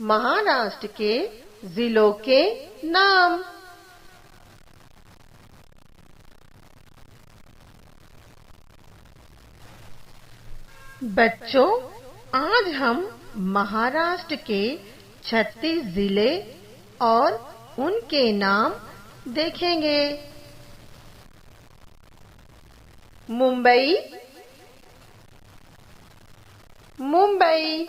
महाराष्ट्र के जिलों के नाम। बच्चों, आज हम महाराष्ट्र के 36 जिले और उनके नाम देखेंगे। मुंबई, मुंबई।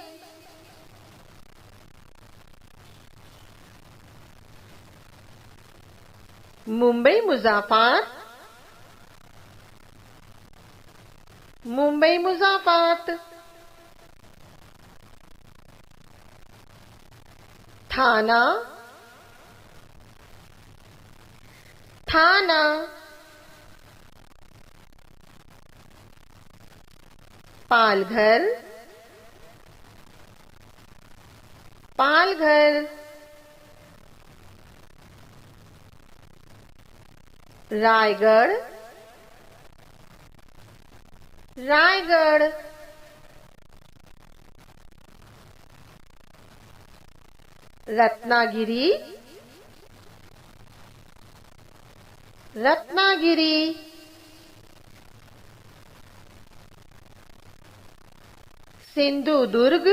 मुंबई मुज़ाफ़र, मुंबई मुज़ाफ़ात। थाना, थाना। पालघर, पालघर। रायगढ़, रायगढ़। रत्नागिरी, रत्नागिरी। सिंधुदुर्ग,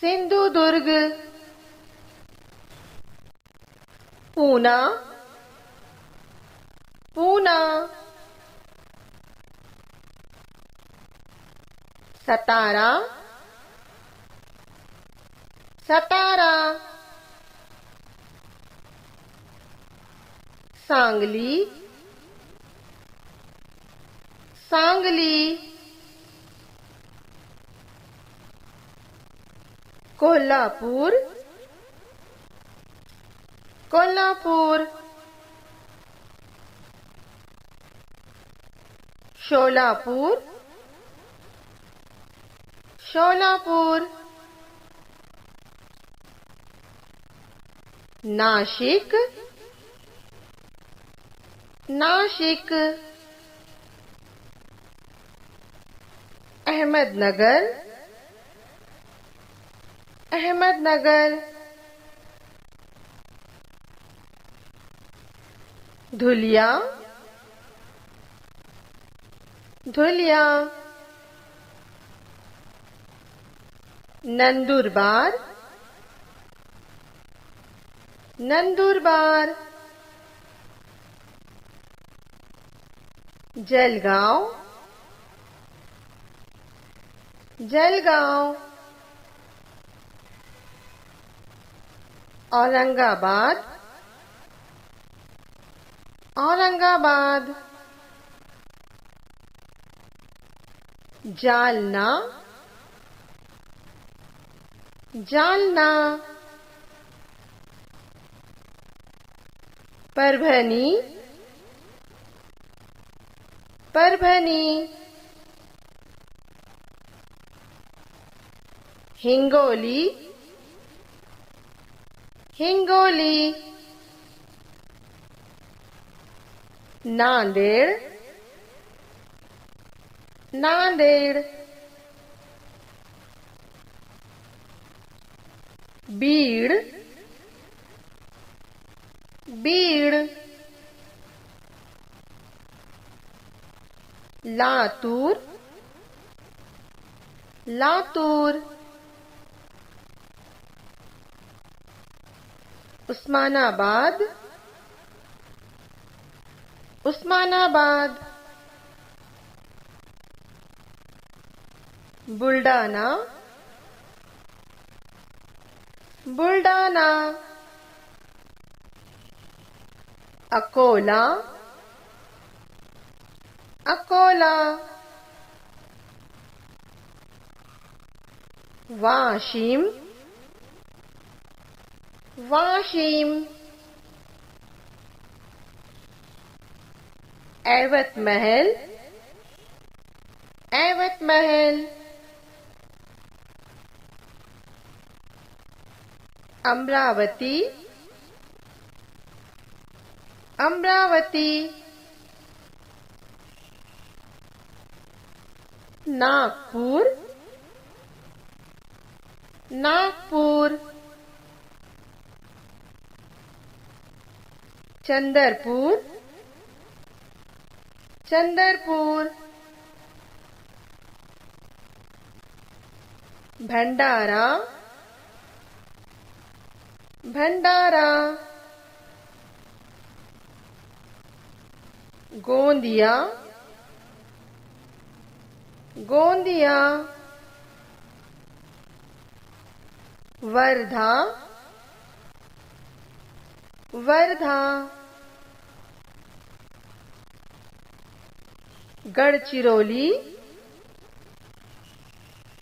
सिंधुदुर्ग। पूना, पूना। सतारा, सतारा। सांगली, सांगली। कोल्हापुर, कोल्हापुर। शोलापुर, शोलापुर। नाशिक, नाशिक। अहमदनगर, अहमदनगर। धुलिया, धुलिया। नंदुरबार, नंदुरबार। जलगांव, जलगांव। औरंगाबाद, औरंगाबाद। जालना, जालना। परभनी, परभनी। हिंगोली, हिंगोली। नांदेड़, नांदेड़। बीड़, बीड़। लातूर, लातूर। उस्मानाबाद, उस्मानाबाद। बुल्डाना, बुल्डाना। अकोला, अकोला। वाशिम, वाशिम। एवत महल, एवत महल। अमरावती, अमरावती। नागपुर, नागपुर, चंदरपुर, चंदरपुर, भंडारा, भंडारा, गोंदिया, गोंदिया, वर्धा, वर्धा, गढ़चिरौली,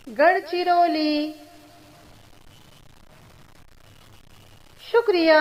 गढ़चिरौली। शुक्रिया।